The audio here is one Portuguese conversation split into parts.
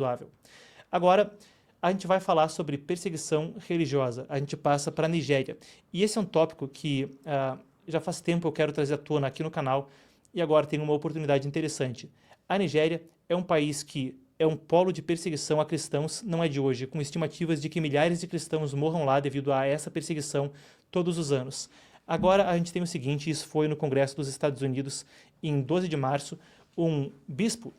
razoável. Agora, a gente vai falar sobre perseguição religiosa. A gente passa para a Nigéria. E esse é um tópico que já faz tempo eu quero trazer à tona aqui no canal e agora tem uma oportunidade interessante. A Nigéria é um país que é um polo de perseguição a cristãos, não é de hoje, com estimativas de que milhares de cristãos morram lá devido a essa perseguição todos os anos. Agora a gente tem o seguinte, isso foi no Congresso dos Estados Unidos em 12 de março, um bispo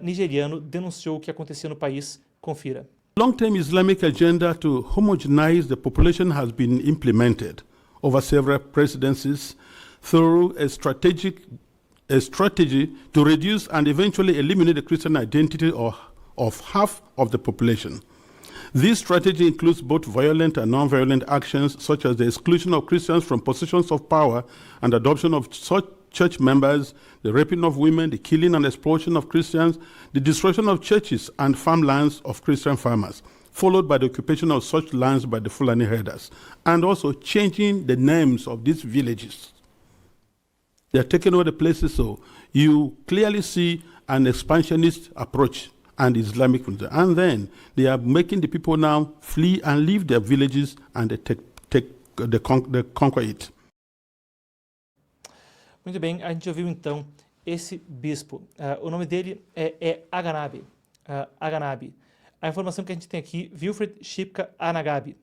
nigeriano denunciou o que acontecia no país. Confira. Long-term Islamic agenda to homogenize the population has been implemented over several presidencies through a strategy to reduce and eventually eliminate the Christian identity of half of the population. This strategy includes both violent and non-violent actions, such as the exclusion of Christians from positions of power and adoption of such church members, the raping of women, the killing and exploitation of Christians, the destruction of churches and farmlands of Christian farmers, followed by the occupation of such lands by the Fulani herders, and also changing the names of these villages. They are taking over the places, so you clearly see an expansionist approach and Islamic, and then they are making the people now flee and leave their villages and they conquer it. Muito bem, a gente ouviu então esse bispo. O nome dele é Aganabi. Aganabi. A informação que a gente tem aqui, Wilfred Shipka Anagabi.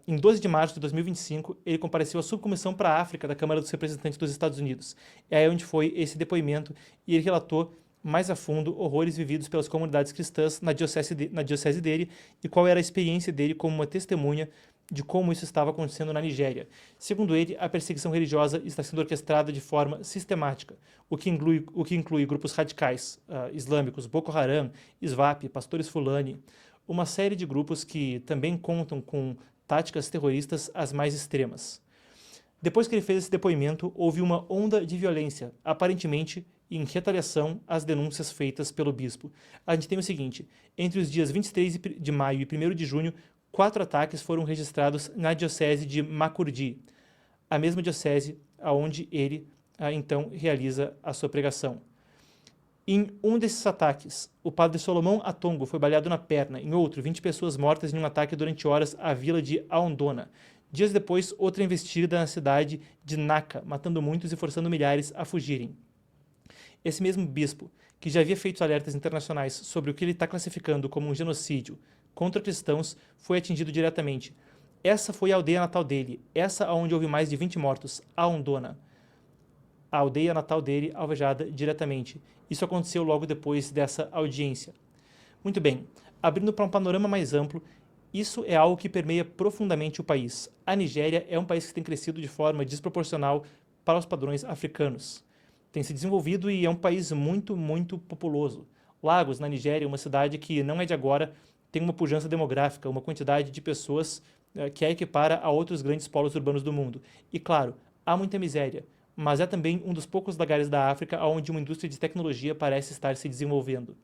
Em 12 de março de 2025, ele compareceu à subcomissão para a África da Câmara dos Representantes dos Estados Unidos. É aí onde foi esse depoimento e ele relatou mais a fundo horrores vividos pelas comunidades cristãs na diocese dele e qual era a experiência dele como uma testemunha de como isso estava acontecendo na Nigéria. Segundo ele, a perseguição religiosa está sendo orquestrada de forma sistemática, o que inclui grupos radicais islâmicos, Boko Haram, SWAP, Pastores Fulani, uma série de grupos que também contam com táticas terroristas as mais extremas. Depois que ele fez esse depoimento, houve uma onda de violência, aparentemente em retaliação às denúncias feitas pelo bispo. A gente tem o seguinte, entre os dias 23 de maio e 1º de junho, 4 ataques foram registrados na diocese de Makurdi, a mesma diocese onde ele, então, realiza a sua pregação. Em um desses ataques, o padre Solomão Atongo foi baleado na perna. Em outro, 20 pessoas mortas em um ataque durante horas à vila de Aondona. Dias depois, outra investida na cidade de Naka, matando muitos e forçando milhares a fugirem. Esse mesmo bispo, que já havia feito alertas internacionais sobre o que ele está classificando como um genocídio contra cristãos, foi atingido diretamente. Essa foi a aldeia natal dele, essa onde houve mais de 20 mortos, Aondona. A aldeia natal dele alvejada diretamente. Isso aconteceu logo depois dessa audiência. Muito bem, abrindo para um panorama mais amplo, isso é algo que permeia profundamente o país. A Nigéria é um país que tem crescido de forma desproporcional para os padrões africanos. Tem se desenvolvido e é um país muito, muito populoso. Lagos, na Nigéria, uma cidade que não é de agora, tem uma pujança demográfica, uma quantidade de pessoas que a equipara a outros grandes polos urbanos do mundo. E claro, há muita miséria, mas é também um dos poucos lugares da África onde uma indústria de tecnologia parece estar se desenvolvendo.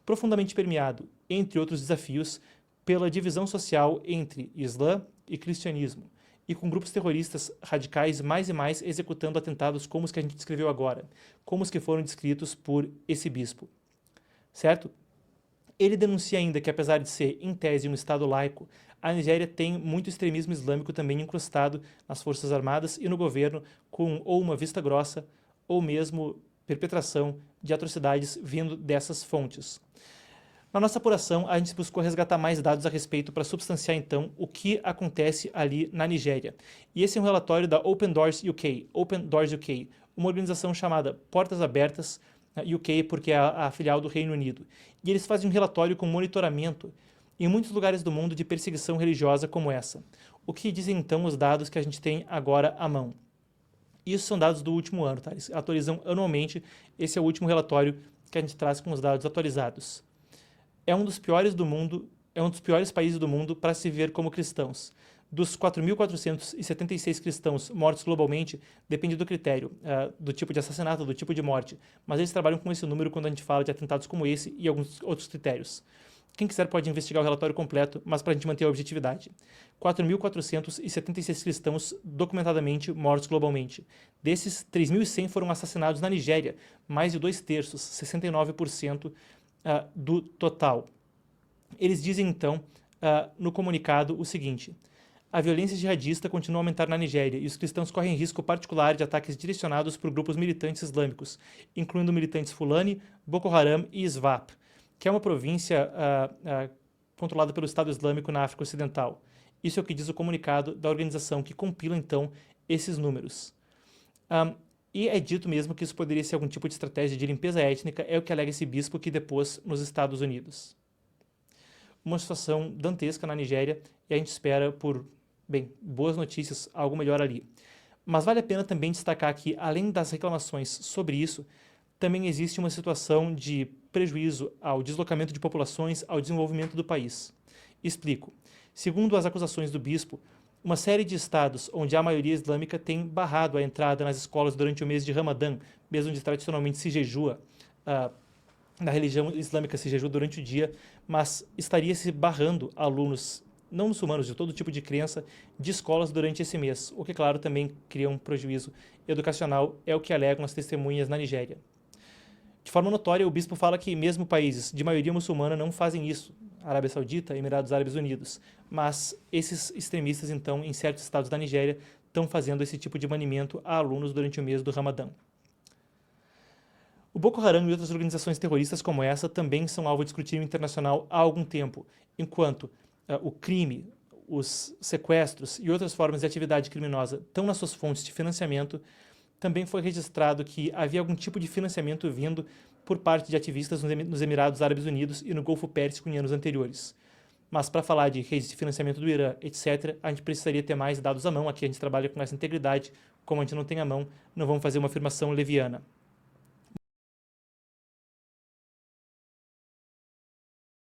Profundamente permeado, entre outros desafios, pela divisão social entre Islã e cristianismo, e com grupos terroristas radicais mais e mais executando atentados como os que a gente descreveu agora, como os que foram descritos por esse bispo. Certo? Ele denuncia ainda que, apesar de ser, em tese, um Estado laico, a Nigéria tem muito extremismo islâmico também incrustado nas Forças Armadas e no governo, com ou uma vista grossa, ou mesmo perpetração de atrocidades vindo dessas fontes. Na nossa apuração, a gente buscou resgatar mais dados a respeito para substanciar, então, o que acontece ali na Nigéria. E esse é um relatório da Open Doors UK, uma organização chamada Portas Abertas, UK, porque é a filial do Reino Unido. E eles fazem um relatório com monitoramento em muitos lugares do mundo de perseguição religiosa como essa. O que dizem, então, os dados que a gente tem agora à mão? Isso são dados do último ano, tá? Eles atualizam anualmente. Esse é o último relatório que a gente traz com os dados atualizados. É um dos piores países do mundo para se ver como cristãos. Dos 4.476 cristãos mortos globalmente, depende do critério, do tipo de assassinato, do tipo de morte, mas eles trabalham com esse número quando a gente fala de atentados como esse e alguns outros critérios. Quem quiser pode investigar o relatório completo, mas para a gente manter a objetividade. 4.476 cristãos documentadamente mortos globalmente. Desses, 3.100 foram assassinados na Nigéria, mais de 2/3, 69%, do total. Eles dizem, então, no comunicado o seguinte: a violência jihadista continua a aumentar na Nigéria e os cristãos correm risco particular de ataques direcionados por grupos militantes islâmicos, incluindo militantes Fulani, Boko Haram e ISWAP, que é uma província controlada pelo Estado Islâmico na África Ocidental. Isso é o que diz o comunicado da organização que compila, então, esses números. E é dito mesmo que isso poderia ser algum tipo de estratégia de limpeza étnica, é o que alega esse bispo que depôs nos Estados Unidos. Uma situação dantesca na Nigéria e a gente espera por, boas notícias, algo melhor ali. Mas vale a pena também destacar que, além das reclamações sobre isso, também existe uma situação de prejuízo ao deslocamento de populações, ao desenvolvimento do país. Explico. Segundo as acusações do bispo, uma série de estados onde a maioria islâmica tem barrado a entrada nas escolas durante o mês de Ramadã, mês onde tradicionalmente se jejua, na religião islâmica se jejua durante o dia, mas estaria se barrando alunos não muçulmanos de todo tipo de crença de escolas durante esse mês, o que, claro, também cria um prejuízo educacional, é o que alegam as testemunhas na Nigéria. De forma notória, o bispo fala que mesmo países de maioria muçulmana não fazem isso, Arábia Saudita, Emirados Árabes Unidos, mas esses extremistas, então, em certos estados da Nigéria, estão fazendo esse tipo de banimento a alunos durante o mês do Ramadã. O Boko Haram e outras organizações terroristas como essa também são alvo de escrutínio internacional há algum tempo, enquanto o crime, os sequestros e outras formas de atividade criminosa estão nas suas fontes de financiamento. Também foi registrado que havia algum tipo de financiamento vindo por parte de ativistas nos Emirados Árabes Unidos e no Golfo Pérsico em anos anteriores. Mas para falar de redes de financiamento do Irã, etc., a gente precisaria ter mais dados à mão. Aqui a gente trabalha com essa integridade. Como a gente não tem à mão, não vamos fazer uma afirmação leviana.